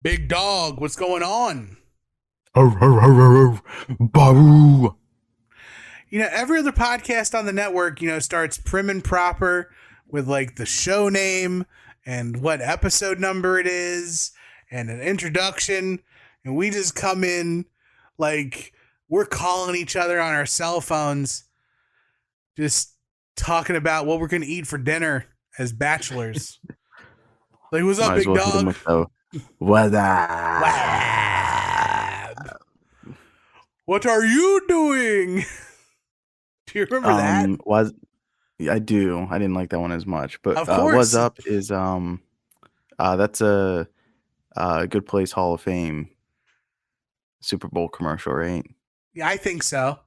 Big dog, what's going on? Boo. Every other podcast on the network, starts prim and proper with like the show name and what episode number it is and an introduction. And we just come in like we're calling each other on our cell phones, just talking about what we're going to eat for dinner as bachelors. Like, what's up, Might as big well hit him dog? with the what up? Wab. What are you doing? Do you remember that? Was yeah, I do. I didn't like that one as much, but Of what's course. up is that's a good place Hall of Fame Super Bowl commercial, right? Yeah, I think so.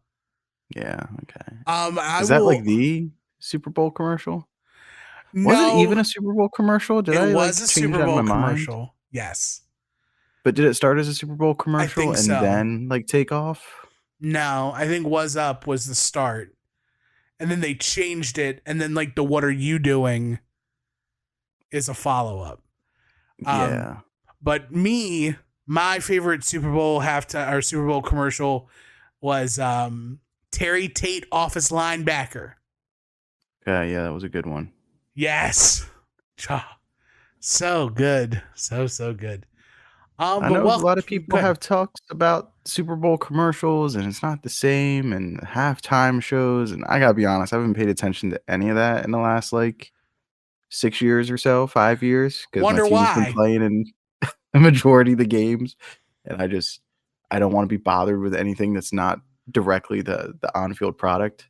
Yeah, okay. I Is that like will. the Super Bowl commercial? Was it No, even a Super Bowl commercial? Did it I was like a change Super that in Bowl my mind? commercial. Yes, But did it start as a Super Bowl I commercial think and so. then like take off? No, I think "Was Up" was the start, and then they changed it, and then like the "What are you doing" is a follow up. Um, Yeah. but my favorite Super Bowl halftime or Super Bowl commercial was Terry Tate, office linebacker. Yeah, that was a good one. Yes, so good, so good. I But know a lot of welcome. people Good. have talks about Super Bowl commercials and it's not the same and halftime shows. And I gotta be honest, I haven't paid attention to any of that in the last like 6 years or so, 5 years, because my Wonder team's been why? playing in the majority of the games. And I don't want to be bothered with anything that's not directly the on-field product.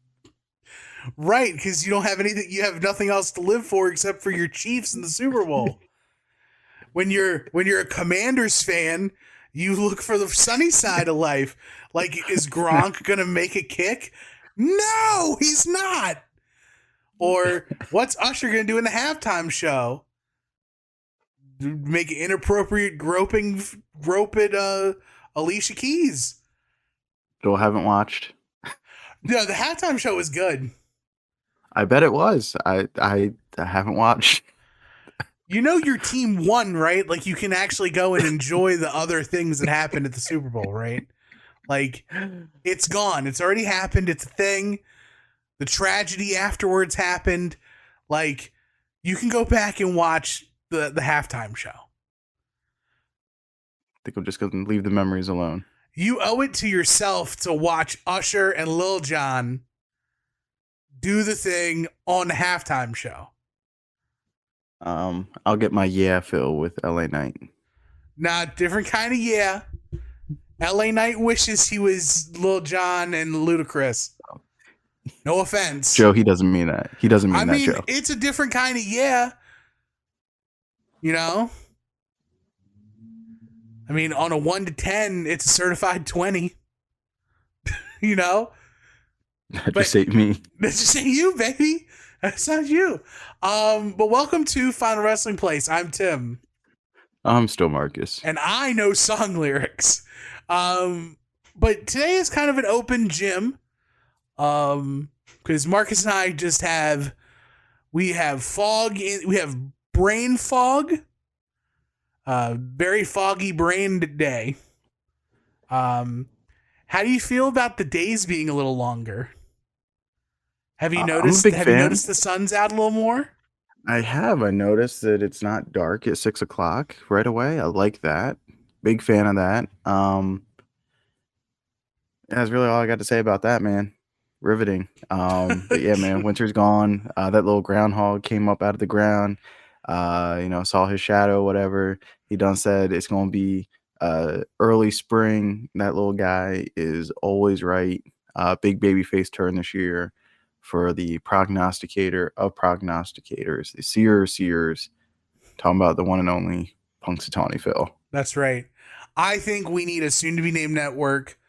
Right, because you don't have anything. You have nothing else to live for except for your Chiefs in the Super Bowl. When you're a Commanders fan, you look for the sunny side of life. Like, is Gronk gonna make a kick? No, he's not. Or what's Usher gonna do in the halftime show? Make an inappropriate grope at Alicia Keys. Still haven't watched. No, the halftime show was good. I bet it was. I haven't watched. You know your team won, right? Like, you can actually go and enjoy the other things that happened at the Super Bowl, right? Like, it's gone. It's already happened. It's a thing. The tragedy afterwards happened. Like, you can go back and watch the halftime show. think I'm just gonna leave the memories alone. You owe it to yourself to watch Usher and Lil Jon do the thing on the halftime show. I'll get my fill with LA Knight. Not different kind of yeah. LA Knight wishes he was Lil Jon and Ludacris. No offense. Joe, he doesn't mean that. He doesn't I mean that, mean, Joe. it's a different kind of yeah. You know? I mean, on a 1 to 10, it's a certified 20. You know? That But just ain't me. that's just ain't you, baby. That's not you. But welcome to Final Wrestling Place. I'm Tim. I'm still Marcus. And I know song lyrics. But today is kind of an open gym. Because Marcus and I just we have brain fog. Very foggy brained day. How do you feel about the days being a little longer? Have you I'm a noticed? big Have you fan. noticed the sun's out a little more? I have. I noticed that it's not dark at 6 o'clock right away. I like that. Big fan of that. That's really all I got to say about that, man. Riveting. But yeah, man, winter's gone. That little groundhog came up out of the ground. Saw his shadow, whatever. He done said it's gonna be early spring. That little guy is always right. Big baby face turn this year for the prognosticator of prognosticators, the seer of seers. Talking about the one and only Punxsutawney Phil. That's right. I think we need a soon-to-be named network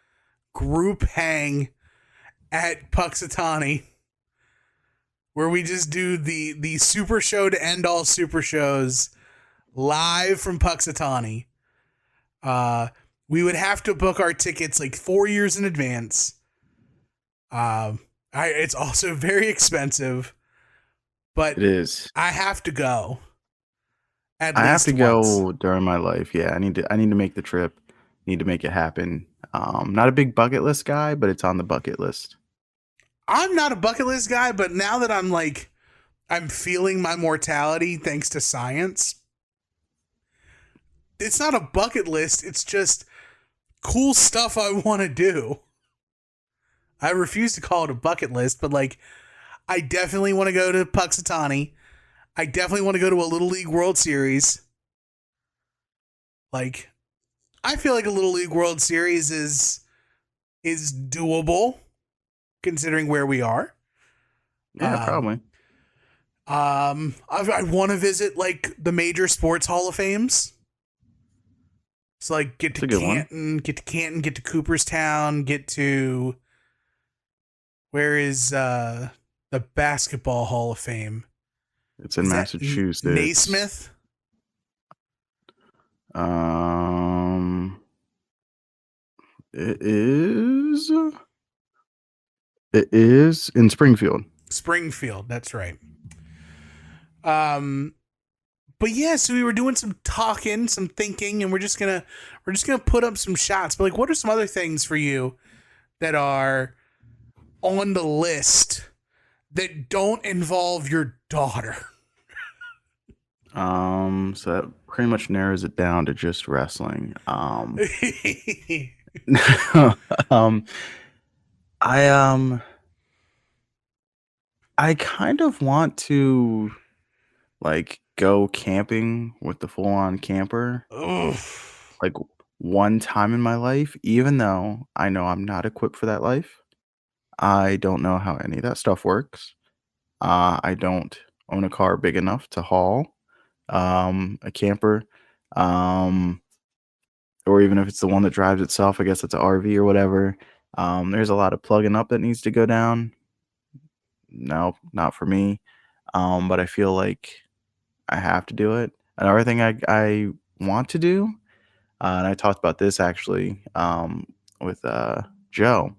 group hang at Puxatani, where we just do the super show to end all super shows live from Puxatani. We would have to book our tickets like 4 years in advance. It's also very expensive, but It is. I have to go. at I have to least once. go during my life. Yeah, I need to make the trip. Need to make it happen. Not a big bucket list guy, but it's on the bucket list. I'm not a bucket list guy, but now that I'm feeling my mortality thanks to science, it's not a bucket list. It's just cool stuff I want to do. I refuse to call it a bucket list, but like, I definitely want to go to Puxatawny. I definitely want to go to a Little League World Series. Like, I feel like a Little League World Series is doable considering where we are. Yeah, Um, probably. I want to visit like the major sports Hall of Fames. So like It's a good one. Get to Cooperstown, get to where is the basketball Hall of Fame? It's in Is that Massachusetts. Naismith? Um, it is. It is in Springfield. Springfield, that's right. Um but yeah, so we were doing some talking, some thinking, and we're just gonna put up some shots. But like, what are some other things for you that are on the list that don't involve your daughter? So that pretty much narrows it down to just wrestling. Um, I I kind of want to like go camping with the full on camper Oof. like one time in my life, even though I know I'm not equipped for that life. I don't know how any of that stuff works. I don't own a car big enough to haul a camper. Um, or even if it's the one that drives itself, I guess it's an RV or whatever. There's a lot of plugging up that needs to go down. No, not for me. But I feel like I have to do it. Another thing I want to do, and I talked about this actually with Joe.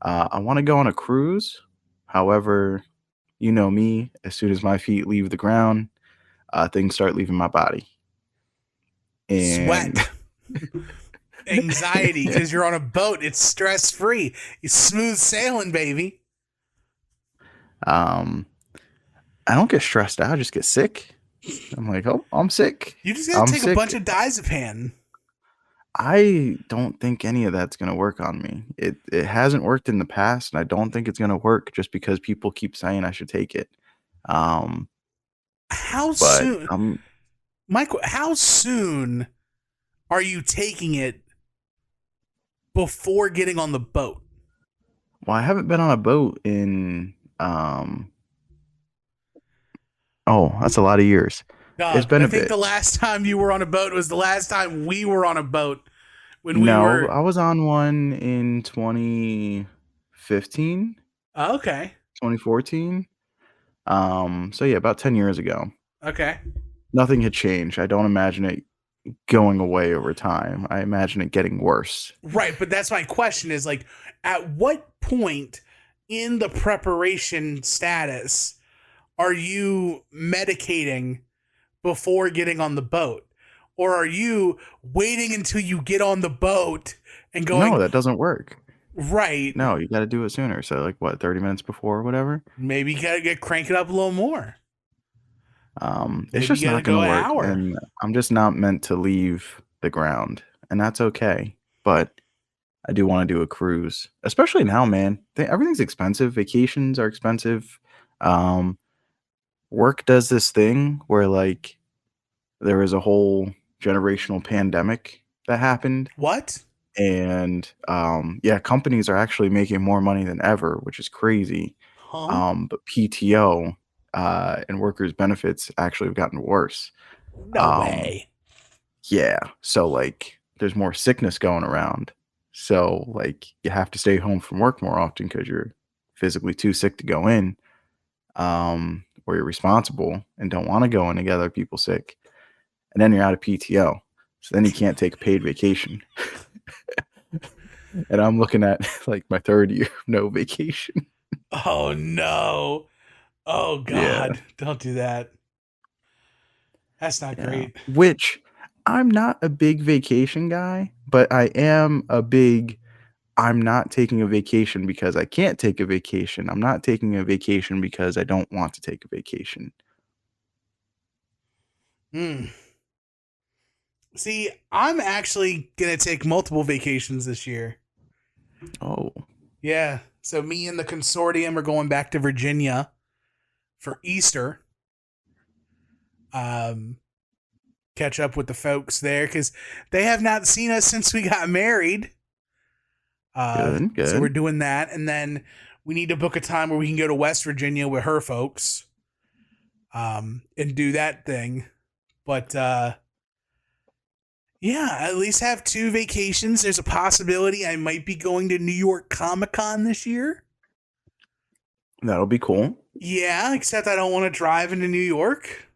I want to go on a cruise. However, you know me, as soon as my feet leave the ground, things start leaving my body. And Sweat. Anxiety because you're on a boat. It's stress free. It's smooth sailing, baby. um, I don't get stressed out. I just get sick. I'm like, oh, I'm sick. You just gotta I'm take a bunch sick. of diazepam. I don't think any of that's gonna work on me. It hasn't worked in the past, and I don't think it's gonna work just because people keep saying I should take it. Um, How but soon, I'm Michael? How soon are you taking it before getting on the boat? well, I haven't been on a boat in oh, that's a lot of years. It's Dog, been I a think bit. the last time you were on a boat was the last time we were on a boat when we No, were. I was on one in 2015, Oh, okay, 2014. So yeah, about 10 years ago. okay, Nothing had changed. I don't imagine it going away over time. I imagine it getting worse. right. But that's my question: is like, at what point in the preparation status are you medicating before getting on the boat? Or are you waiting until you get on the boat and No, going, that doesn't work. right, No, you got to do it sooner. So like what, 30 minutes before or whatever? maybe you gotta get crank it up a little more. It's Maybe you just gotta not going go to an work, hour. and I'm just not meant to leave the ground, and that's okay. But I do want to do a cruise, especially now, man. Everything's expensive. Vacations are expensive. Um, Work does this thing where like there was a whole generational pandemic that happened, What? and yeah, companies are actually making more money than ever, which is crazy. Huh? But PTO and workers benefits actually have gotten worse. No um way. yeah, so like there's more sickness going around, so like you have to stay home from work more often because you're physically too sick to go in, or you're responsible and don't want to go in to get other people sick, and then you're out of PTO, so then you can't take a paid vacation. And I'm looking at like my third year of no vacation. Oh no. Oh Yeah. God. Don't do that. That's not Yeah. great. Which I'm not a big vacation guy, but I am a big I'm not taking a vacation because I can't take a vacation. I'm not taking a vacation because I don't want to take a vacation. Hmm. See, I'm actually gonna take multiple vacations this year. Oh, Yeah. So me and the consortium are going back to Virginia for Easter. Um, Catch up with the folks there because they have not seen us since we got married. good, So we're good. doing that, and then we need to book a time where we can go to West Virginia with her folks, and do that thing. But yeah, at least have 2 vacations. There's a possibility I might be going to New York Comic Con this year. That'll be cool. Yeah, except I don't want to drive into New York.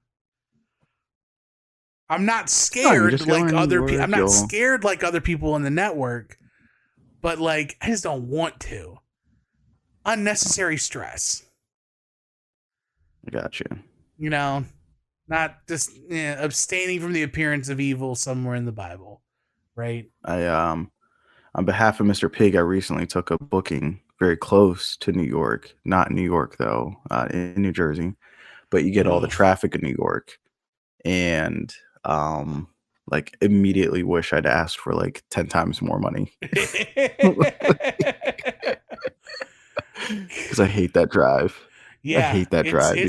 I'm not No, you scared just go like to New other people. I'm York. not You'll scared like other people in the network, but like I just don't want to. Unnecessary stress. I got you. You know, not just abstaining from the appearance of evil somewhere in the Bible, right? On behalf of Mr. Pig, I recently took a booking very close to New York. Not in New York though, in New Jersey. But you get all the Oh. traffic in New York, and like immediately wish I'd asked for like 10 times more money because I hate that drive. I Yeah, hate that drive, dude.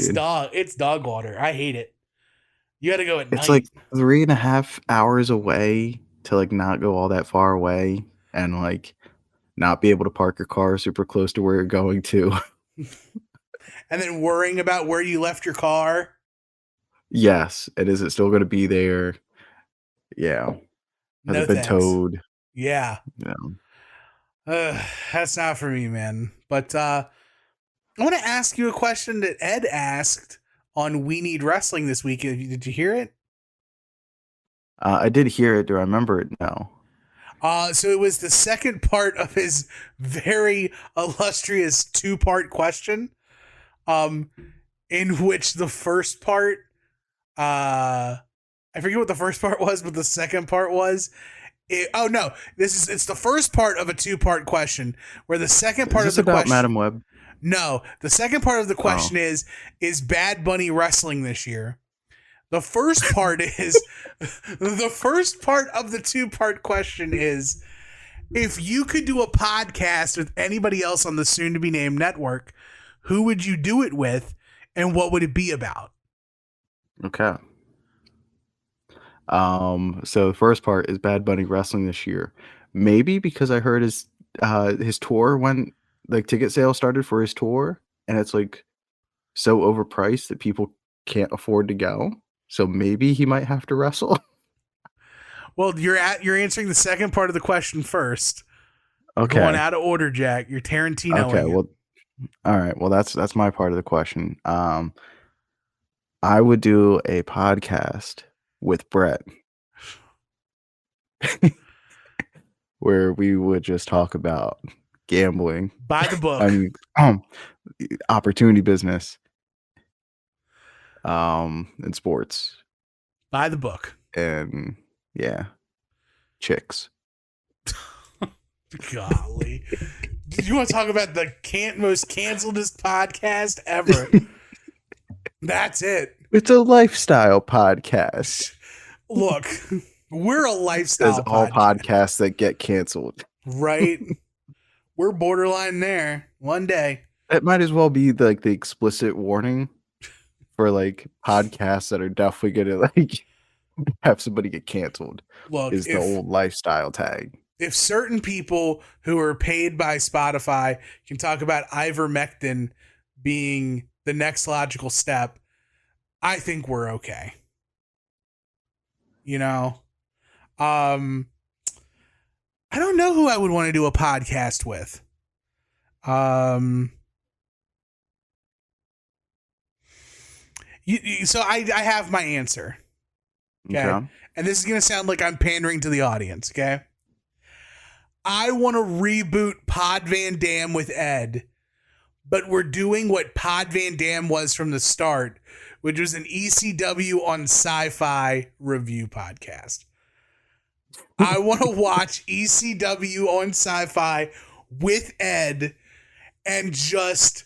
it's dog water. I hate it. You got to go at It's like night. 3.5 hours away to like not go all that far away and like not be able to park your car super close to where you're going to. And then worrying about where you left your car. Yes, and is it still going to be there? Yeah. Has No it been thanks. towed? Yeah. Yeah. That's not for me, man. But I want to ask you a question that Ed asked on We Need Wrestling this week. Did you hear it? I did hear it. Do I remember it? No. So it was the second part of his very illustrious 2-part question, um, in which the first part, I forget what the first part was, but the second part was, oh no, it's the first part of a 2-part question, where the second Is part of this the about question, Madam Web? no, the second part of the question Oh. is Bad Bunny wrestling this year? The first part is the first part of the 2-part question is, if you could do a podcast with anybody else on the soon to be named network, who would you do it with and what would it be about? Okay. So the first part is Bad Bunny wrestling this year. Maybe because I heard his tour when like ticket sales started for his tour, and it's like so overpriced that people can't afford to go. So maybe he might have to wrestle. Well, you're answering the second part of the question first. You're going Okay. out of order, Jack. You're Okay. Tarantinoing it. Well, all right. Well, that's my part of the question. I would do a podcast with Brett where we would just talk about gambling. By the I book. mean, opportunity business, in sports, By the book. and yeah, chicks. Golly. Did you want to talk about the most canceledest podcast ever? That's it. It's a lifestyle podcast. Look, we're a Says lifestyle all podcast, podcasts that get canceled. right? We're borderline there one day. That might as well be like the explicit warning for like podcasts that are definitely gonna like have somebody get canceled. Look, Is the old lifestyle tag. if certain people who are paid by Spotify can talk about ivermectin being the next logical step, I think we're okay. You know, I don't know who I would want to do a podcast with. So I have my answer. Okay. And this is going to sound like I'm pandering to the audience. Okay. I want to reboot Pod Van Dam with Ed, but we're doing what Pod Van Dam was from the start, which was an ECW on Sci-Fi review podcast. I want to watch ECW on Sci-Fi with Ed and just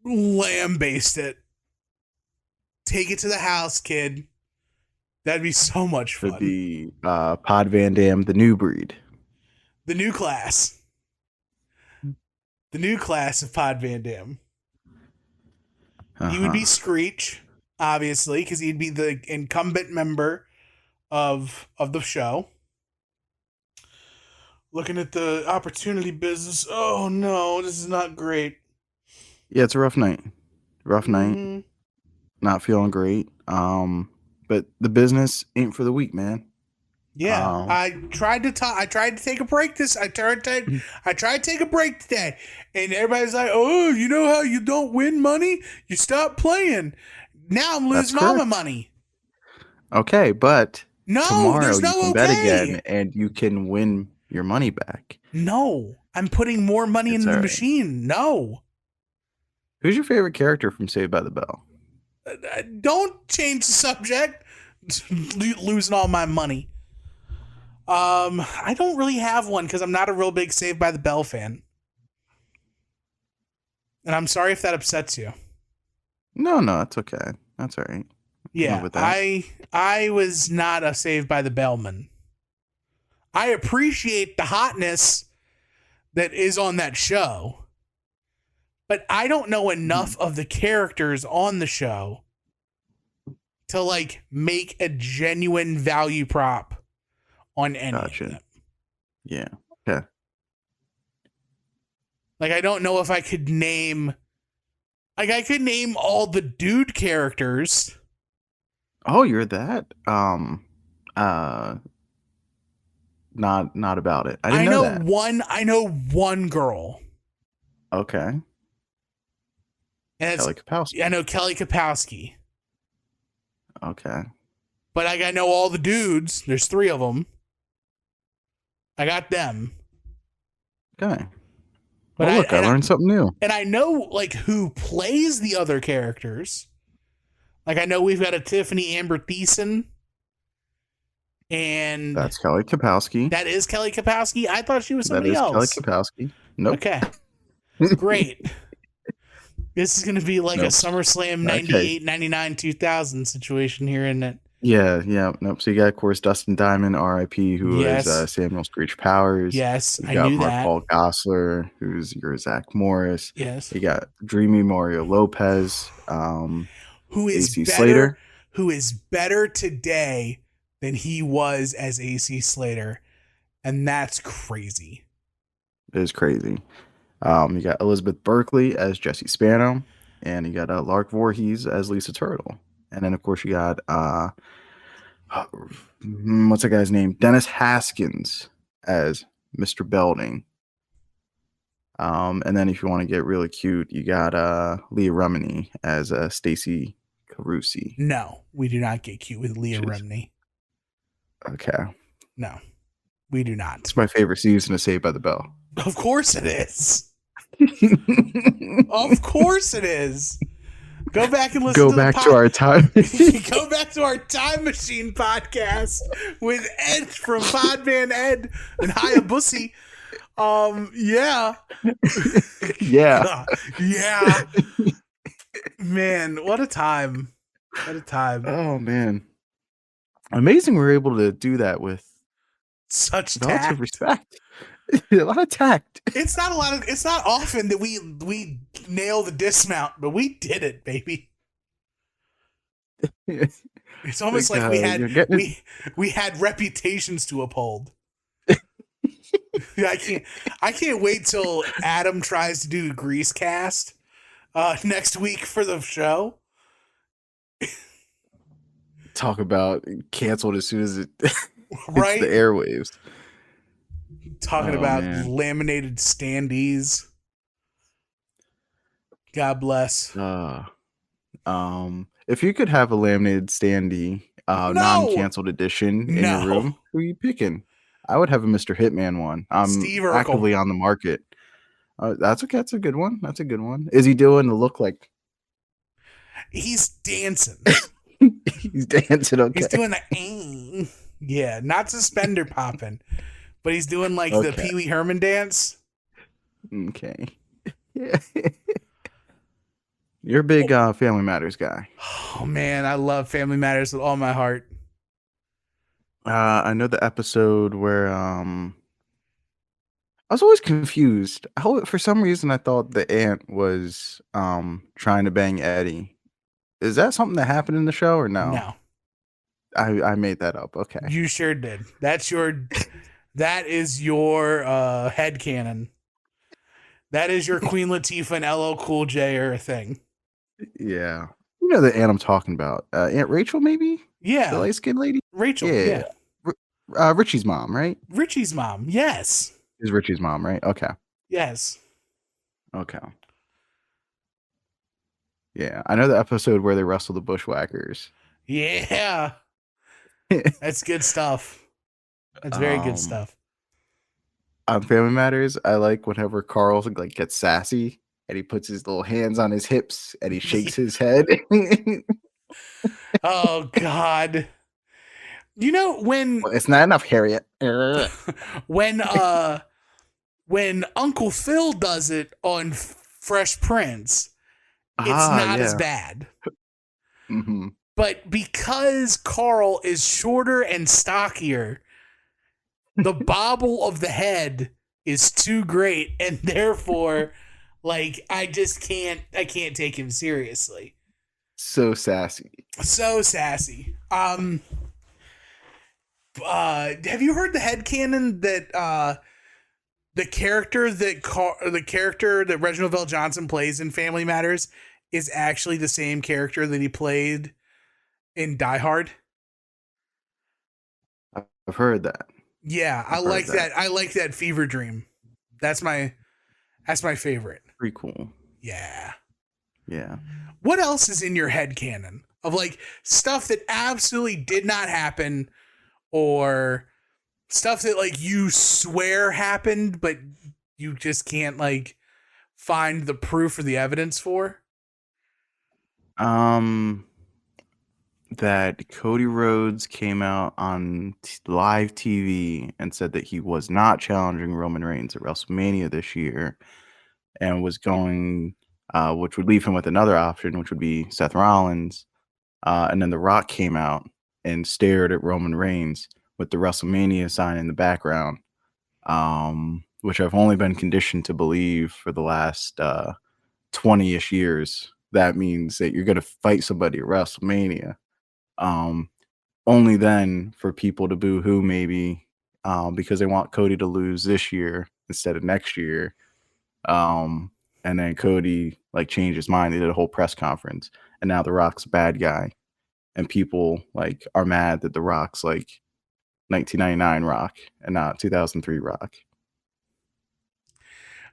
lambaste it. Take it to the house, kid. That'd be so much fun. It'd be Pod Van Dam, the new breed. The new class. The new class of Pod Van Dam. He would be Screech, obviously, because he'd be the incumbent member of the show. Looking at the opportunity business. Oh, no, this is not great. Yeah, it's a rough night. Rough night. Not feeling great. But the business ain't for the weak, man. Yeah, I tried to take a break. I tried to take a break today, and everybody's like, "Oh, you know how you don't win money? You stop playing." Now I'm losing all my money. Okay, but tomorrow there's no you can bet again, and you can win your money back. No, I'm putting more money in the machine. No. Who's your favorite character from Saved by the Bell? Don't change the subject. Losing all my money. I don't really have one because I'm not a real big Saved by the Bell fan. And I'm sorry if that upsets you. No, it's okay. That's all right. Yeah, I was not a Saved by the Bellman. I appreciate the hotness that is on that show, but I don't know enough of the characters on the show to like make a genuine value prop on any of them. Yeah. Okay. Like, I don't know if I could name... Like, I could name all the dude characters. Oh, you're that? Not about it. I didn't know that. I know one girl. Okay. And Kelly Kapowski. I know Kelly Kapowski. Okay. But I know all the dudes. There's 3 of them. I got them. Okay. But I learned something new. And I know like who plays the other characters. Like I know we've got a Tiffany Amber Thiessen. And that's Kelly Kapowski. That is Kelly Kapowski. I thought she was somebody else. Kelly Kapowski. Nope. Okay. Great. This is going to be like a SummerSlam 98, 99, 2000 situation here, isn't it? Yeah. Nope. So you got, of course, Dustin Diamond, R.I.P., who is Samuel Screech Powers. Yes, I knew that. Paul Gosselaar, who's your Zach Morris. Yes. You got Dreamy Mario Lopez. Who is AC better, Slater. Who is better today than he was as AC Slater. And that's crazy. It is crazy. You got Elizabeth Berkley as Jesse Spano. And you got Lark Voorhees as Lisa Turtle. And then, of course, you got, what's that guy's name? Dennis Haskins as Mr. Belding. And then if you want to get really cute, you got Leah Remini as Stacy Carusi. No, we do not get cute with Leah Remini. Okay. No, we do not. It's my favorite season of Saved by the Bell. Of course it is. Of course it is. Go back and listen to our time. Go back to our Time Machine podcast with Ed from Podman Ed and Hayabusa. Yeah. Yeah. Man, what a time. What a time. Oh, man. Amazing we're able to do that with such tact. Respect. A lot of tact. It's not often that we nail the dismount, but we did it, baby. It's almost like we had reputations to uphold. I can't wait till Adam tries to do a Grease cast next week for the show. Talk about canceled as soon as it right? hits the airwaves. Talking about laminated standees. God bless. If you could have a laminated standee, non-canceled edition in your room, who are you picking? I would have a Mr. Hitman one. I'm actively on the market. That's okay. That's a good one. Is he doing the look like? He's dancing. He's dancing. Okay. He's doing the yeah, not suspender popping, but he's doing like the Okay. Pee Wee Herman dance. Okay. Yeah. You're a big Family Matters guy. Oh man, I love Family Matters with all my heart. I know the episode where I was always confused. For some reason I thought the aunt was trying to bang Eddie. Is that something that happened in the show or no? No, I made that up. Okay. you sure did. That is your headcanon. That is your Queen Latifah and LL Cool J or a thing. Yeah. You know the aunt I'm talking about. Aunt Rachel, maybe? The Yeah, light skinned lady? Rachel. Yeah. Richie's mom, right? Richie's mom. Yes. Is Richie's mom, right? Okay. Yes. Okay. Yeah. I know the episode where they wrestle the bushwhackers. Yeah. That's good stuff. That's very good stuff. On Family Matters, I like whenever Carl like gets sassy and he puts his little hands on his hips and he shakes his head. Oh God. You know when Well, it's not enough, Harriet. when Uncle Phil does it on Fresh Prince, it's not as bad. Mm-hmm. But because Carl is shorter and stockier, the bobble of the head is too great, and therefore, like, I can't take him seriously. So sassy. So sassy. Have you heard the headcanon that the character that Reginald Vell Johnson plays in Family Matters is actually the same character that he played in Die Hard? I've heard that. Yeah, I like that. I like that fever dream. That's my favorite. Pretty cool. Yeah. Yeah. What else is in your head canon of like stuff that absolutely did not happen, or stuff that like you swear happened but you just can't like find the proof or the evidence for? That Cody Rhodes came out on live TV and said that he was not challenging Roman Reigns at WrestleMania this year and was going, which would leave him with another option, which would be Seth Rollins. And then The Rock came out and stared at Roman Reigns with the WrestleMania sign in the background, which I've only been conditioned to believe for the last 20-ish years. That means that you're going to fight somebody at WrestleMania. Only then for people to boo-hoo maybe because they want Cody to lose this year instead of next year. And then Cody like changed his mind. They did a whole press conference, and now The Rock's a bad guy, and people like are mad that The Rock's like 1999 Rock and not 2003 Rock.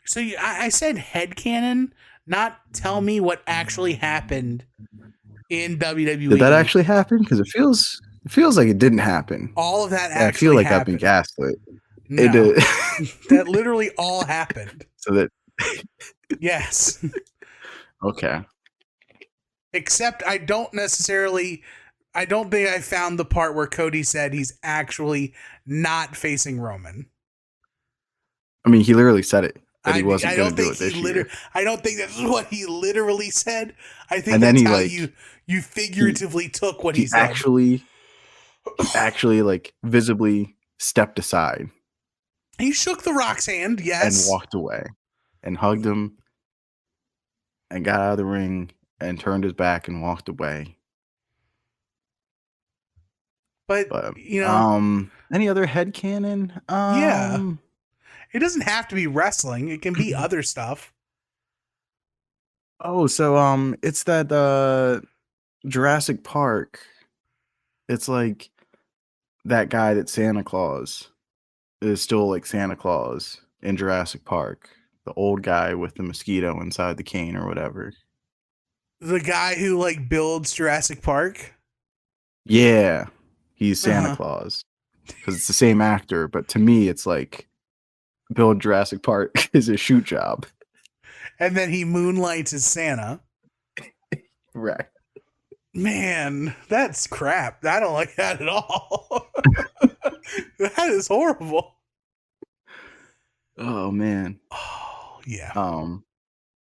So I said headcanon, not tell me what actually happened in WWE. Did that actually happen? Because it feels like it didn't happen. All of that I actually feel like happened. I've been gaslit. No, It did. that literally all happened. So that Yes. okay. Except I don't think I found the part where Cody said he's actually not facing Roman. I mean, he literally said it that he wasn't going to do it this year. I don't think that's what he literally said. I think And then that's he, how like, you figuratively took what he said. Actually like visibly stepped aside. He shook The Rock's hand, yes, and walked away and hugged him and got out of the ring and turned his back and walked away. But any other headcanon? Yeah. It doesn't have to be wrestling. It can be other stuff. Oh, so it's that Jurassic Park. It's like that guy that Santa Claus is still like Santa Claus in Jurassic Park. The old guy with the mosquito inside the cane or whatever. The guy who like builds Jurassic Park? Yeah. He's Santa Claus. Because it's the same actor, but to me it's like build Jurassic Park is a shoot job. And then he moonlights as Santa. Right. Man, that's crap. I don't like that at all. That is horrible. Oh man. Oh, yeah.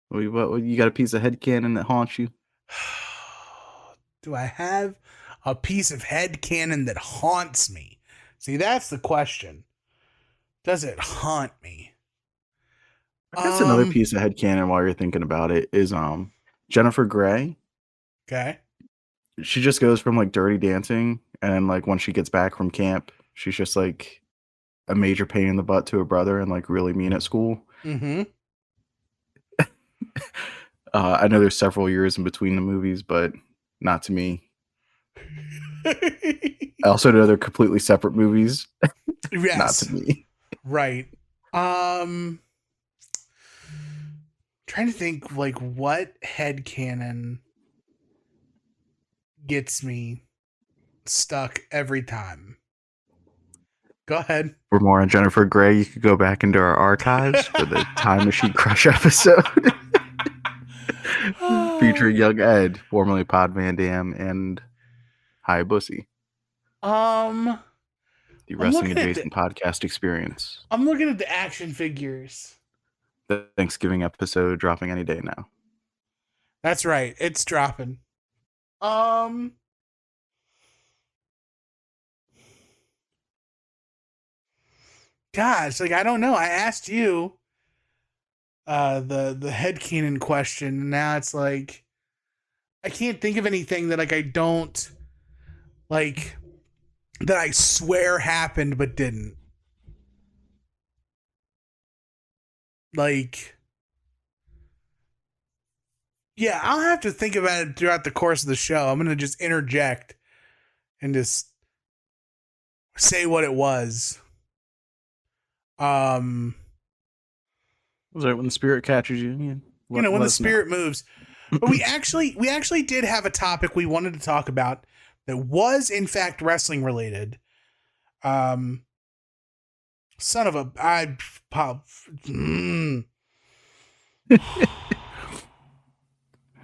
What you got a piece of headcanon that haunts you? Do I have a piece of headcanon that haunts me? See, that's the question. Does it haunt me? I guess another Um, piece of headcanon while you're thinking about it is Jennifer Grey. okay. She just goes from like Dirty Dancing, and like when she gets back from camp, she's just like a major pain in the butt to her brother and like really mean at school. Mm-hmm. I know there's several years in between the movies, but not to me. I also know they're completely separate movies. Not to Yes. me. Right. Um, trying to think like what headcanon gets me stuck every time. Go ahead. For more on Jennifer Grey, you could go back into our archives for the Time Machine Crush episode. Featuring Young Ed, formerly Pod Van Dam, and Hayabusa, Um, the I'm wrestling looking at the adjacent podcast experience. I'm looking at the action figures. The Thanksgiving episode dropping any day now. That's right. It's dropping. Um, gosh, like I don't know. I asked you the headcanon question, and now it's like I can't think of anything that like I don't like that I swear happened but didn't. Like yeah, I'll have to think about it throughout the course of the show. I'm gonna just interject and just say what it was. Um, Was that when the spirit catches you? Yeah, when let the us know. spirit moves. But we actually did have a topic we wanted to talk about that was in fact wrestling related. Um, son of a I pop.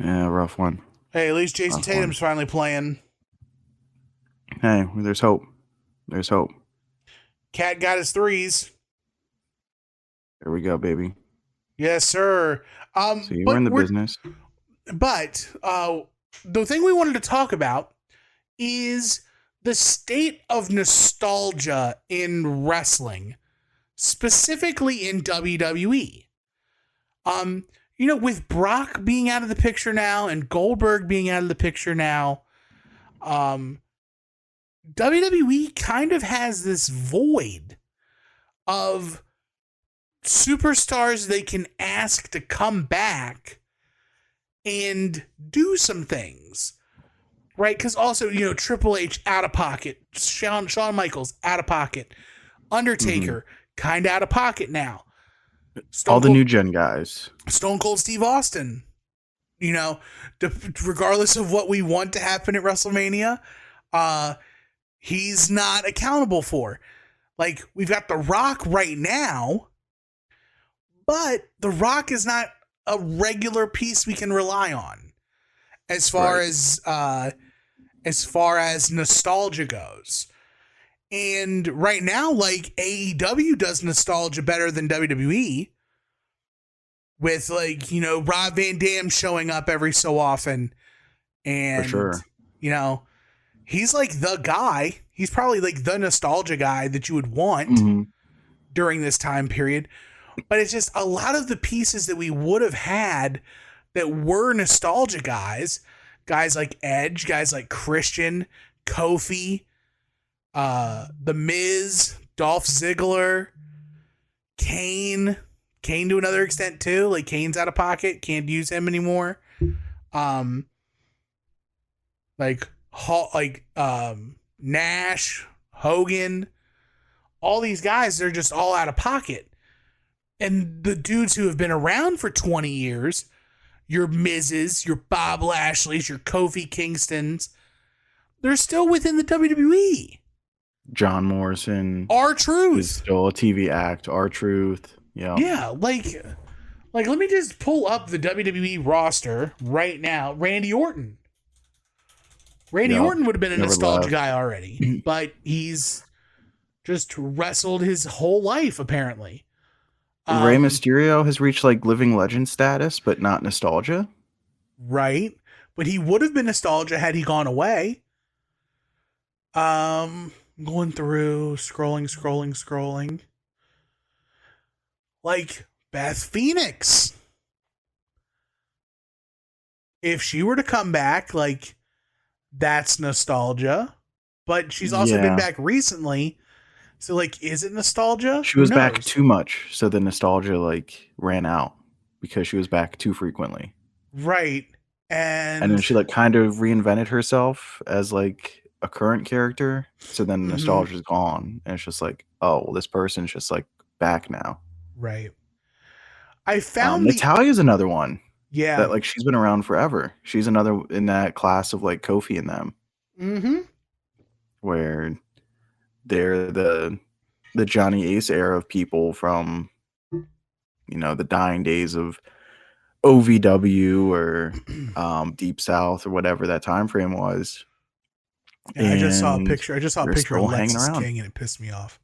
Yeah, rough one. Hey, at least Jason Rough Tatum's finally playing. Hey, there's hope. There's hope. Cat got his threes. There we go, baby. Yes, sir. So you were in the business. But the thing we wanted to talk about is the state of nostalgia in wrestling, specifically in WWE. With Brock being out of the picture now and Goldberg being out of the picture now, WWE kind of has this void of superstars they can ask to come back and do some things, right? Because also, Triple H out of pocket, Shawn Michaels out of pocket, Undertaker kind of out of pocket now. All the new gen guys. Stone Cold Steve Austin, regardless of what we want to happen at WrestleMania, he's not accountable for. Like, we've got The Rock right now, but The Rock is not a regular piece we can rely on as far as nostalgia goes. And right now, like, AEW does nostalgia better than WWE with, like, Rob Van Dam showing up every so often. And, For sure. He's like the guy. He's probably like the nostalgia guy that you would want during this time period. But it's just a lot of the pieces that we would have had that were nostalgia guys like Edge, guys like Christian, Kofi, The Miz, Dolph Ziggler, Kane to another extent too. Like, Kane's out of pocket, can't use him anymore. Nash, Hogan, all these guys, they're just all out of pocket. And the dudes who have been around for 20 years, your Miz's, your Bob Lashley's, your Kofi Kingstons, they're still within the WWE. John Morrison. R-Truth is still a TV act. R-Truth. Yeah. Yeah, like let me just pull up the WWE roster right now. Randy Orton. Randy Yep. Orton would have been a Never nostalgia left. guy already, but he's just wrestled his whole life apparently. Rey Um, Mysterio has reached like living legend status, but not nostalgia. right, but he would have been nostalgia had he gone away. Going through scrolling. Like Beth Phoenix, if she were to come back, like that's nostalgia. But she's also been Yeah. back recently, so like, is it nostalgia? She Who was back knows? too much, so the nostalgia like ran out because she was back too frequently. Right, And then and she like kind of reinvented herself as like a current character. So then mhm, nostalgia's gone. And it's just like, oh, well, this person's just like back now. right. I found the Natalia's another one yeah, that like she's been around forever. She's another in that class of like Kofi and them, mm-hmm, where they're the Johnny Ace era of people from, you know, the dying days of OVW or Deep South or whatever that time frame was. yeah. I just saw a And picture. I just saw a they're picture of still hanging Lexus around. King, and it pissed me off.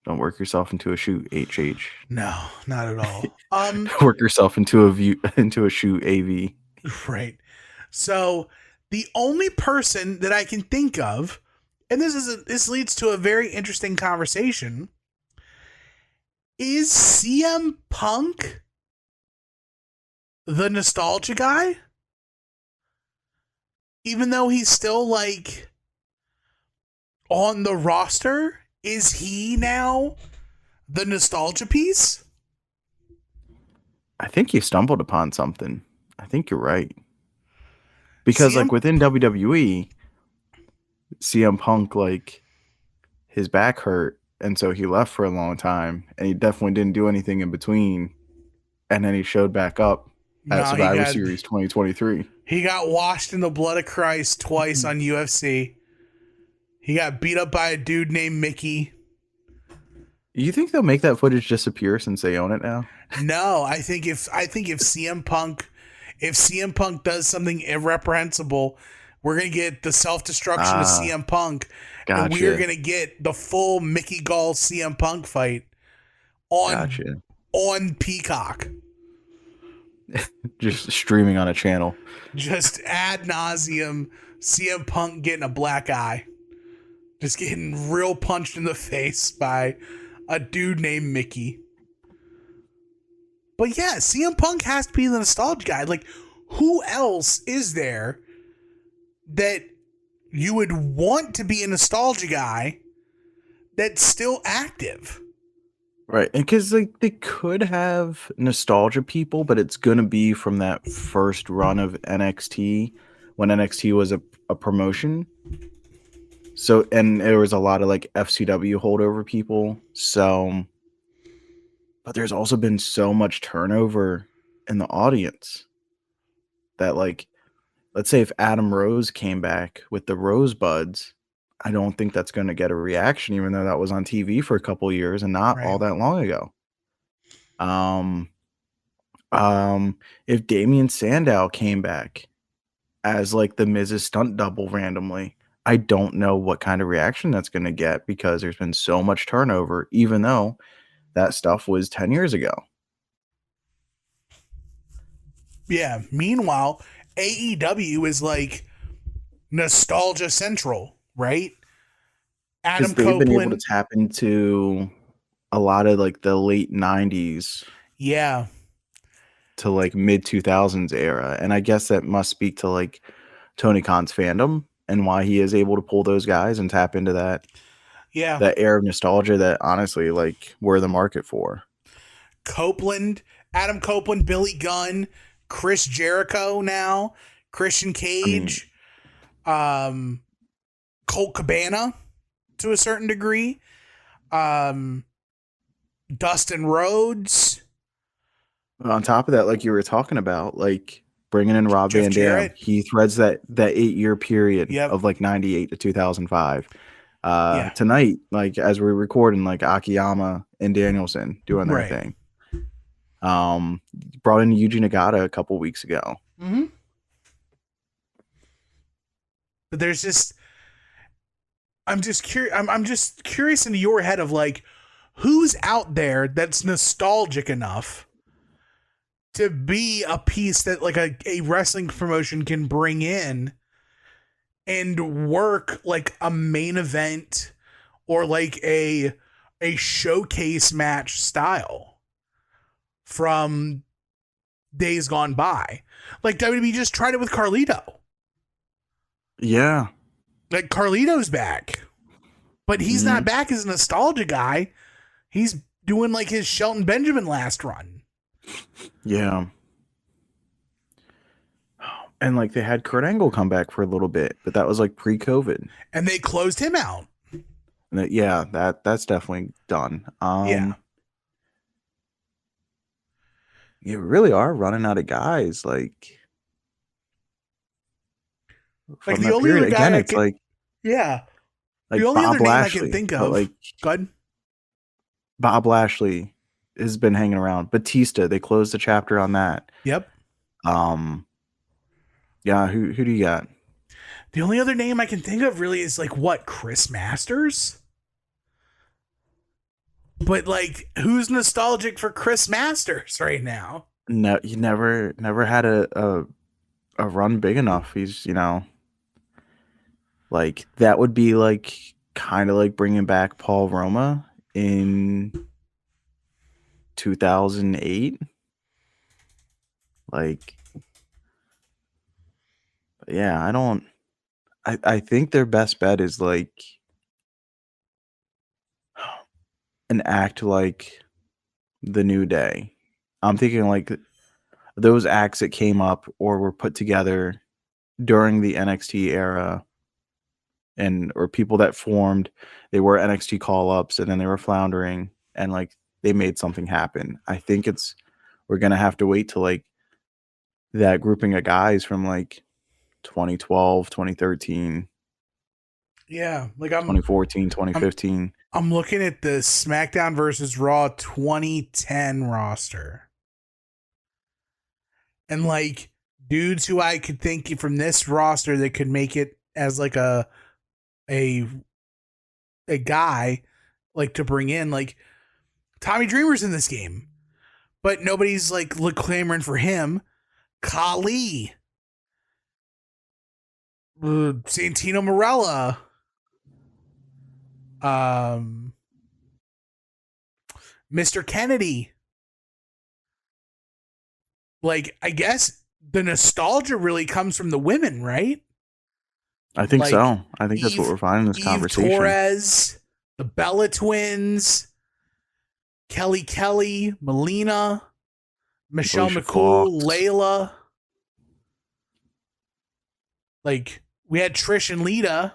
Don't work yourself into a shoe, HH. No, not at all. Work yourself into a view into a shoe, AV. Right. So the only person that I can think of, and this leads to a very interesting conversation, is CM Punk the nostalgia guy? Even though he's still like on the roster, is he now the nostalgia piece? I think you stumbled upon something. I think you're right. Because like CM within WWE, CM Punk like his back hurt and so he left for a long time and he definitely didn't do anything in between and then he showed back up at No, Survivor Series 2023. he got washed in the blood of Christ twice on UFC. He got beat up by a dude named Mickey. You think they'll make that footage disappear since they own it now? No, I think if CM Punk does something irreprehensible, we're gonna get the self-destruction of Ah, CM Punk, and we are gotcha. gonna get the full Mickey Gall CM Punk fight on Gotcha. on Peacock, Just streaming on a channel. just ad nauseum. CM Punk getting a black eye, just getting real punched in the face by a dude named Mickey. But yeah, CM Punk has to be the nostalgia guy. Like, who else is there that you would want to be a nostalgia guy that's still active? Right. And because like they could have nostalgia people, but it's gonna be from that first run of NXT when NXT was a promotion. So and there was a lot of like FCW holdover people. So but there's also been so much turnover in the audience that like let's say if Adam Rose came back with the Rosebuds, I don't think that's going to get a reaction, even though that was on TV for a couple years and not Right. all that long ago. Um, if Damian Sandow came back as like the Miz's stunt double randomly, I don't know what kind of reaction that's going to get because there's been so much turnover, even though that stuff was 10 years ago. Yeah. Meanwhile, AEW is like nostalgia central, right? Because Adam they've been able to Copeland. tap into a lot of like the late 90s Yeah. to like mid 2000s era. And I guess that must speak to like Tony Khan's fandom and why he is able to pull those guys and tap into Yeah. that air of nostalgia that honestly like we're the market for. Copeland, Adam Copeland, Billy Gunn, Chris Jericho now, Christian I mean, Cage, um, Colt Cabana to a certain degree, um, Dustin Rhodes, on top of that, like you were talking about, like bringing in Rob Jeff Van Dam, Jarrett. he threads that 8-year period Yep. of like 98 to 2005. Yeah. Tonight, like as we're recording, like Akiyama and Danielson doing their Right. thing. Brought in Yuji Nagata a couple weeks ago. Mm-hmm. But there's just I'm just curious. I'm just curious into your head of like, who's out there that's nostalgic enough to be a piece that like a wrestling promotion can bring in and work like a main event or like a showcase match style from days gone by. Like WWE just tried it with Carlito. Yeah. Like Carlito's back. But he's not Mhm. back as a nostalgia guy. He's doing like his Shelton Benjamin last run. Yeah. And like they had Kurt Angle come back for a little bit, but that was like pre-COVID. And they closed him out. And that's definitely done. Yeah. You really are running out of guys like Like from the that only period. other Again, guy I it's could, yeah. The like only other Bob name I can Lashley, think but of. like Go ahead. Bob Lashley has been hanging around. Batista, they closed the chapter on that. Yep. Um, yeah, who do you got? The only other name I can think of really is like what, Chris Masters? But like, who's nostalgic for Chris Masters right now? No, he never had a run big enough. He's like that would be like kind of like bringing back Paul Roma in 2008. Like, yeah, I think their best bet is like an act like the New Day. I'm thinking like those acts that came up or were put together during the NXT era and or people that formed, they were NXT call-ups and then they were floundering and like they made something happen. I think we're gonna have to wait till like that grouping of guys from like 2012, 2013, Yeah, like 2014, I'm 2015. I'm looking at the SmackDown versus Raw 2010 roster. And like dudes who I could think from this roster that could make it as like a a guy like to bring in, like Tommy Dreamer's in this game, but nobody's like clamoring for him. Kali, Santino Marella, Mr. Kennedy. Like, I guess the nostalgia really comes from the women, right? I think Like so. I think that's what we're finding in this Eve conversation. Torres, the Bella Twins, Kelly, Melina, Michelle Alicia McCool, Fox. Layla. Like, we had Trish and Lita.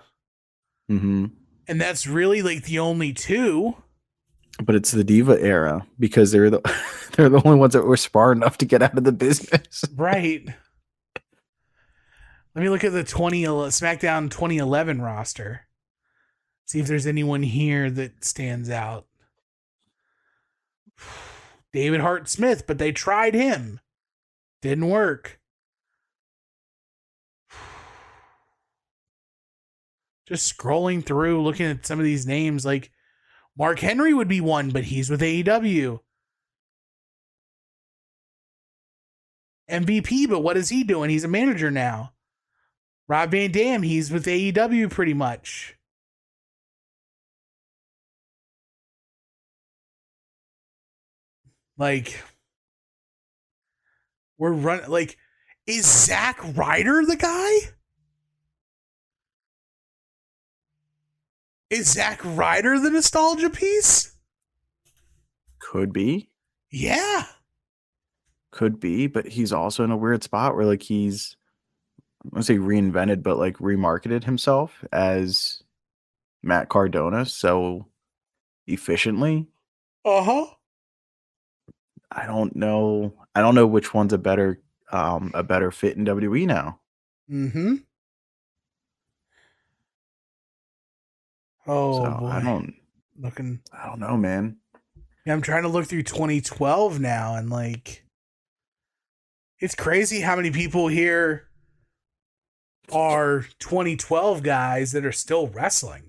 Mm-hmm. And that's really like the only two. But it's the Diva era because they're the they're the only ones that were smart enough to get out of the business. Right. Let me look at the SmackDown 2011 roster. See if there's anyone here that stands out. David Hart Smith, but they tried him. Didn't work. Just scrolling through, looking at some of these names, like Mark Henry would be one, but he's with AEW. MVP, but what is he doing? He's a manager now. Rob Van Dam, he's with AEW pretty much. Like, we're running. Like, is Zack Ryder the guy? Is Zack Ryder the nostalgia piece? Could be. Yeah. Could be, but he's also in a weird spot where like he's I want to say reinvented, but like remarketed himself as Matt Cardona so efficiently. Uh-huh. I don't know. I don't know which one's a better fit in WWE now. Mm-hmm. Oh So boy. I don't know, man. Yeah, I'm trying to look through 2012 now, and like, it's crazy how many people here are 2012 guys that are still wrestling.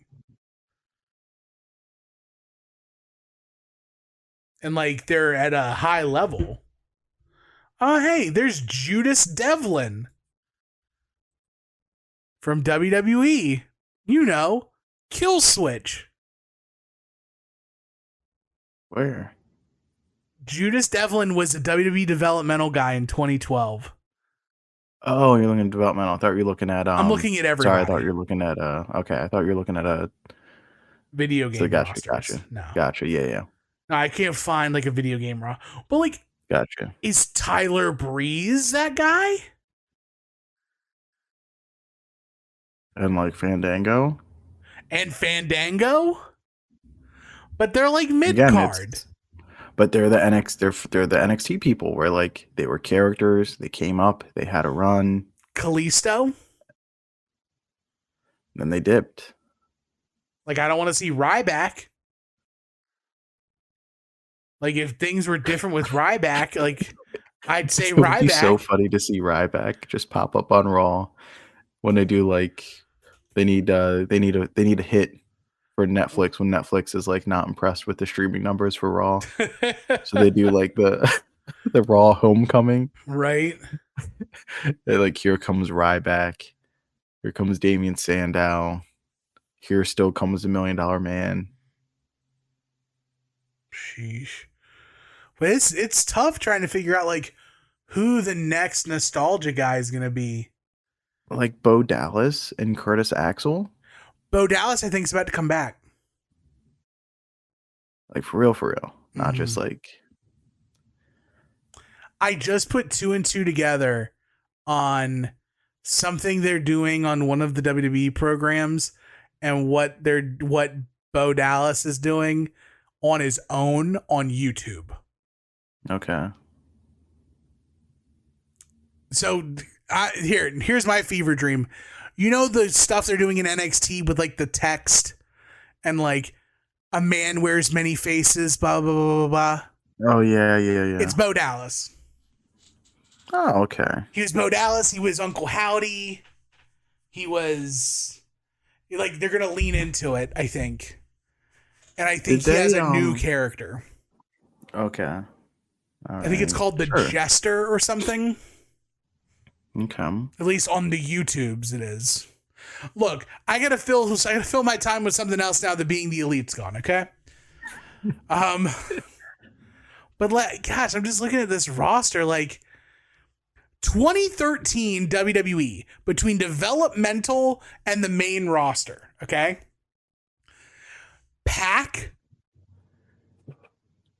And like they're at a high level. Oh, hey, there's Judas Devlin from WWE. You know, Kill Switch. Where? Judas Devlin was a WWE developmental guy in 2012. Oh, you're looking at developmental. I thought you were looking at I'm looking at everybody. Sorry, I thought you were looking at okay. I thought you were looking at a video game rosters. Gotcha. Yeah. No, I can't find like a video game raw. But like, Gotcha. is Tyler Breeze that guy? And like Fandango? And Fandango? But they're like mid-card. But they're the they're the NXT people where like they were characters, they came up, they had a run. Kalisto? Then they dipped. Like I don't want to see Ryback. Like if things were different with Ryback, like I'd say Ryback. It would be so funny to see Ryback just pop up on Raw when they do like they need a hit for Netflix when Netflix is like not impressed with the streaming numbers for Raw. So they do like the Raw Homecoming. Right. Like here comes Ryback. Here comes Damian Sandow. Here still comes the $1 Million Man. Sheesh. But it's tough trying to figure out like who the next nostalgia guy is gonna be. Like Bo Dallas and Curtis Axel. Bo Dallas, I think, is about to come back. Like for real. Not just like. I just put 2 and 2 together on something they're doing on one of the WWE programs and what Bo Dallas is doing on his own on YouTube. Okay. So here's my fever dream. You know the stuff they're doing in NXT with like the text and like a man wears many faces, blah blah blah blah blah. Oh yeah. It's Bo Dallas. Oh, okay. He was Bo Dallas. He was Uncle Howdy. He was like they're gonna lean into it, I think, and I think he has a new character. Okay. I think it's called the Jester or something. Okay. At least on the YouTubes, it is. Look, I gotta fill my time with something else now that being the Elite's gone. Okay. But gosh, I'm just looking at this roster. Like 2013 WWE between developmental and the main roster. Okay. Pac,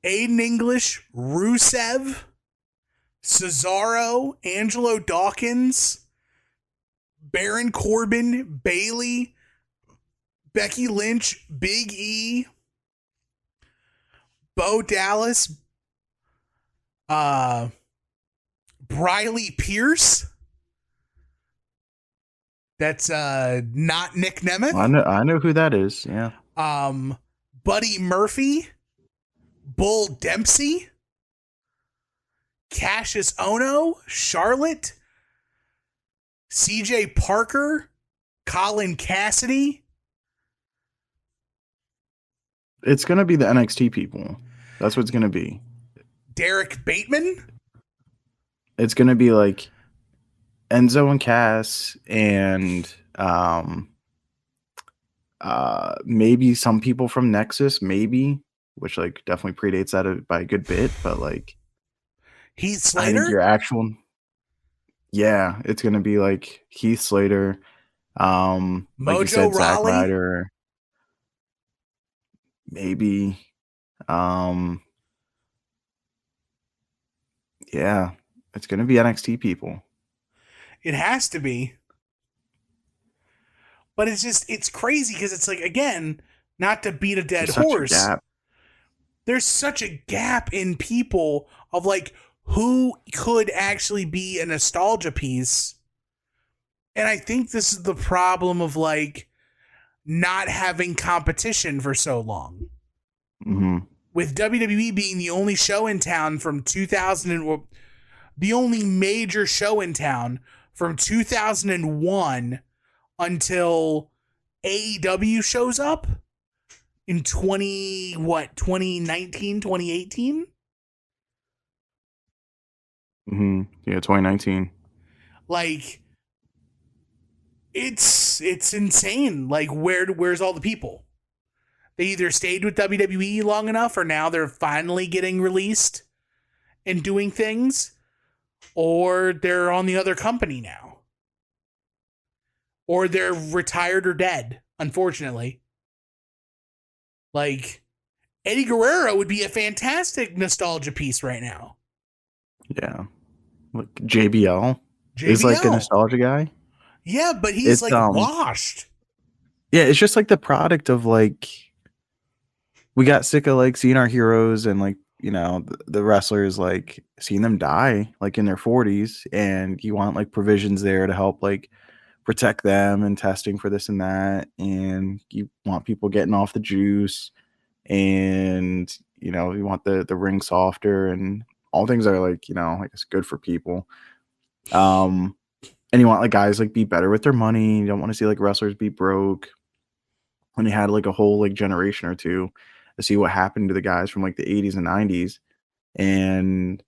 Aiden English, Rusev, Cesaro, Angelo Dawkins, Baron Corbin, Bayley, Becky Lynch, Big E, Bo Dallas, Briley Pierce. That's not Nick Nemeth. I know who that is. Yeah. Buddy Murphy, Bull Dempsey, Cassius Ohno, Charlotte, CJ Parker, Colin Cassidy. It's going to be the NXT people. That's what it's going to be. Derek Bateman. It's going to be like Enzo and Cass and maybe some people from Nexus, maybe, which like definitely predates that by a good bit, but like Heath Slater? I think your actual it's gonna be like Heath Slater, Mojo like you said, Zack Raleigh? Ryder, maybe. Yeah, it's gonna be NXT people. It has to be. But it's crazy because it's like, again, not to beat a dead horse. There's such a gap in people of like who could actually be a nostalgia piece. And I think this is the problem of like not having competition for so long. Mm-hmm. With WWE being the only show in town from 2000 and the only major show in town from 2001 until AEW shows up in 2019, 2018. Yeah, 2019. Like, it's insane. Like, where's all the people? They either stayed with WWE long enough, or now they're finally getting released and doing things, or they're on the other company now, or they're retired or dead, unfortunately. Like, Eddie Guerrero would be a fantastic nostalgia piece right now. Yeah. Like JBL is like a JBL. nostalgia guy. Yeah, but he's It's like washed. yeah, it's just like the product of like we got sick of like seeing our heroes and like, you know, the wrestlers, like seeing them die like in their 40s, and you want like provisions there to help like protect them and testing for this and that, and you want people getting off the juice, and you know, you want the ring softer and all things are like, you know, like it's good for people. And you want like guys like be better with their money. You don't want to see like wrestlers be broke. When you had like a whole like generation or two to see what happened to the guys from like the 80s and 90s, and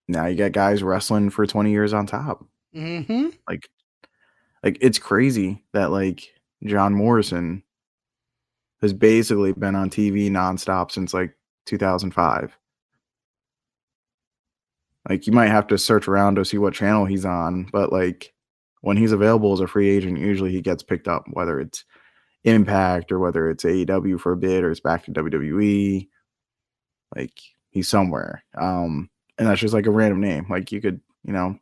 now you got guys wrestling for 20 years on top. Mm-hmm. Like it's crazy that like John Morrison has basically been on TV nonstop since like 2005. Like you might have to search around to see what channel he's on, but like when he's available as a free agent, usually he gets picked up, whether it's Impact or whether it's AEW for a bit or it's back to WWE. Like he's somewhere. And that's just like a random name. Like you could, you know,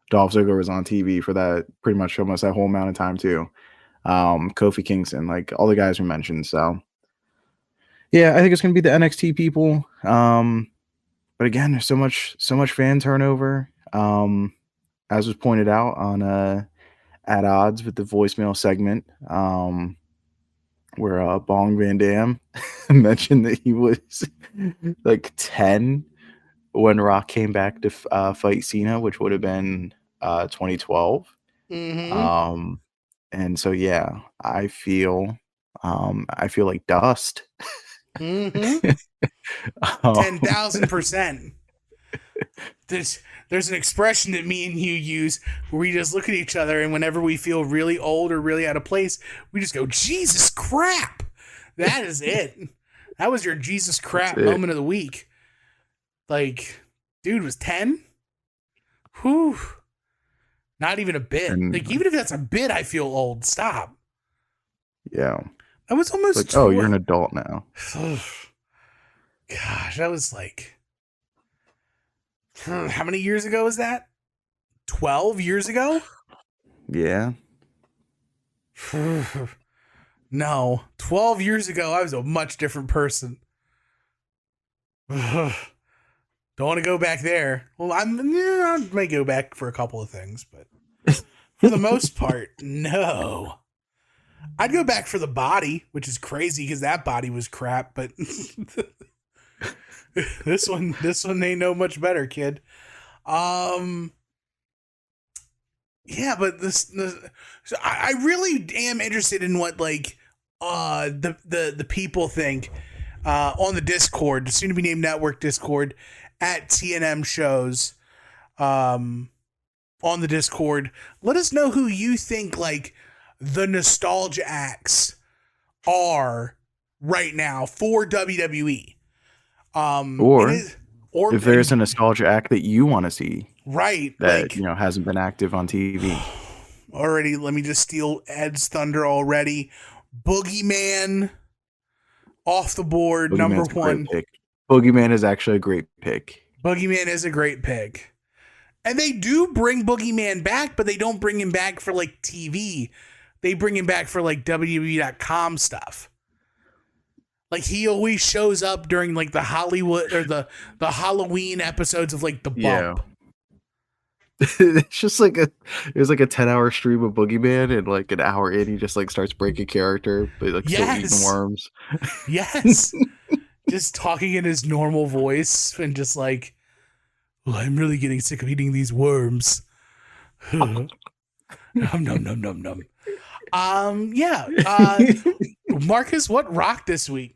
Dolph Ziggler was on TV for that pretty much almost that whole amount of time too. Kofi Kingston, like all the guys we mentioned. So yeah, I think it's gonna be the NXT people. But again, there's so much fan turnover. As was pointed out on At Odds with the voicemail segment, where Bong Van Dam mentioned that he was like 10 when Rock came back to fight Cena, which would have been 2012. Mm-hmm. And so yeah, I feel like dust. Mm-hmm. Um, 10,000%. There's an expression that me and you use where we just look at each other, and whenever we feel really old or really out of place, we just go, Jesus crap. That is it. That was your Jesus crap moment of the week. Like, dude was 10? Whew. Not even a bit. And like, even if that's a bit, I feel old. Stop. yeah. I was almost like, oh, you're an adult now. Gosh, that was like, how many years ago was that? 12 years ago? Yeah. No, 12 years ago, I was a much different person. Don't want to go back there. Well, I may go back for a couple of things, but for the most part, no. I'd go back for the body, which is crazy because that body was crap, but this one ain't no much better, kid. Yeah, but so I really am interested in what like the people think on the Discord, the soon to be named network Discord at TNM shows on the Discord. Let us know who you think like the nostalgia acts are right now for WWE. Or if there's a nostalgia act that you want to see, right, that like, you know hasn't been active on TV. Already, let me just steal Ed's thunder already. Boogeyman off the board, number one. Boogeyman is actually a great pick. Boogeyman is a great pick. And they do bring Boogeyman back, but they don't bring him back for like TV. They bring him back for like WWE.com stuff. Like he always shows up during like the Hollywood or the Halloween episodes of like The Bump. Yeah. It's just like there's like a 10-hour stream of Boogeyman, and like an hour in he just like starts breaking character, but like still eating worms. Yes. Just talking in his normal voice and just like, well, I'm really getting sick of eating these worms. Num num num num num. Yeah. Marcus, what rocked this week?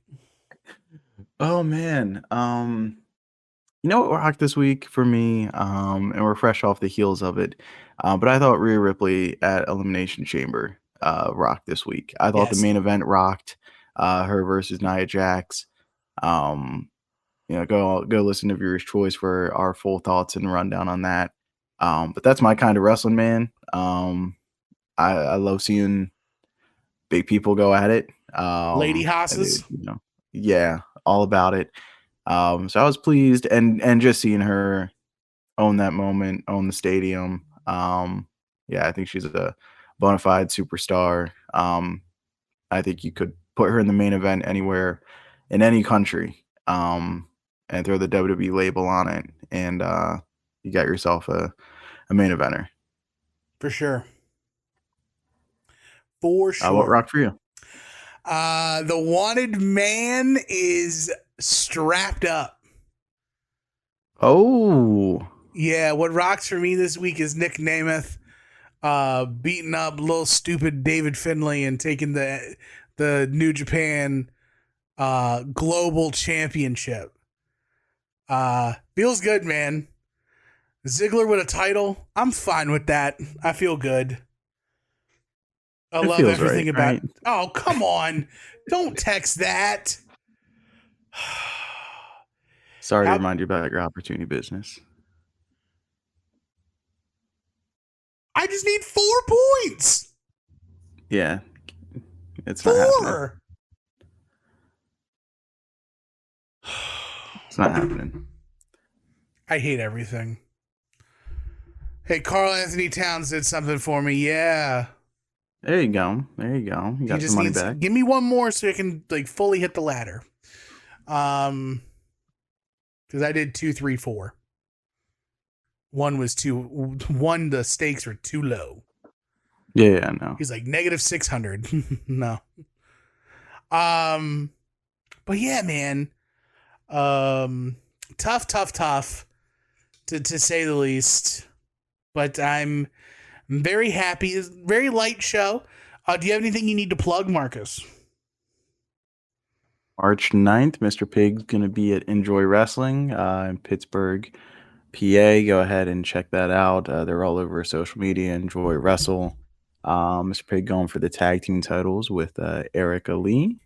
Oh man. You know what rocked this week for me? And we're fresh off the heels of it. But I thought Rhea Ripley at Elimination Chamber rocked this week. I thought the Yes. main event rocked. Her versus Nia Jax. Um, go listen to Viewer's Choice for our full thoughts and rundown on that. But that's my kind of wrestling, man. I love seeing big people go at it. Lady And Hosses. yeah, all about it. So I was pleased, and just seeing her own that moment, own the stadium. Yeah, I think she's a bona fide superstar. I think you could put her in the main event anywhere in any country, and throw the WWE label on it, and you got yourself a main eventer. For sure. For sure. What rocked for you? The wanted man is strapped up. Oh, Yeah, what rocks for me this week is Nick Namath beating up little stupid David Finlay and taking the New Japan global championship. Feels good, man. Ziggler with a title. I'm fine with that. I feel good. I it love feels everything right, about right? Oh, come on. Don't text that. Sorry to How- remind you about your opportunity business. I just need 4 points. Yeah, it's not happening. 4. It's not happening. I hate everything. Hey, Carl Anthony Towns did something for me. Yeah. There you go. There you go. You got some money back. Give me one more so I can like fully hit the ladder. Because I did 2, 3, 4. One was the stakes were too low. Yeah, I know. He's like -600. No. But yeah, man. Tough to say the least. But I'm very happy. It's a very light show. Do you have anything you need to plug, Marcus? March 9th, Mr. Pig's going to be at Enjoy Wrestling in Pittsburgh, PA. Go ahead and check that out. They're all over social media. Enjoy Wrestle. Mr. Pig going for the tag team titles with Erica Lee,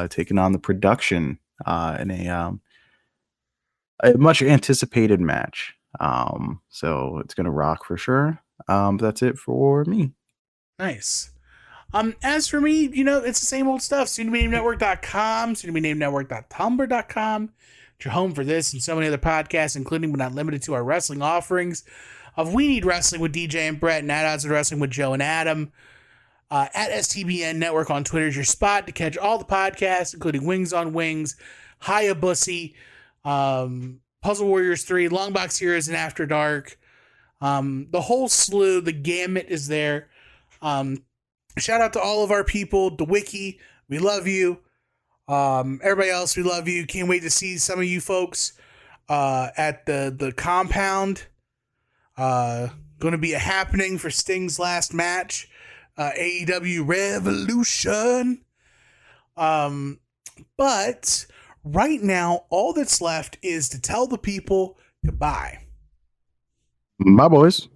taking on the production in a much anticipated match. So it's going to rock for sure. But that's it for me. Nice. As for me, it's the same old stuff. soon-to-be-named-network.com, soon-to-be-named-network.tumblr.com. It's your home for this and so many other podcasts, including but not limited to our wrestling offerings of We Need Wrestling with DJ and Brett and At Odds with Wrestling with Joe and Adam. At STBN Network on Twitter is your spot to catch all the podcasts, including Wings on Wings, Hayabusa, Puzzle Warriors 3, Longbox Heroes, and After Dark. The whole slew, the gamut is there. Shout out to all of our people, the wiki, we love you. Everybody else, we love you. Can't wait to see some of you folks at the compound. Going to be a happening for Sting's last match, AEW Revolution. But right now, all that's left is to tell the people goodbye. Bye, boys.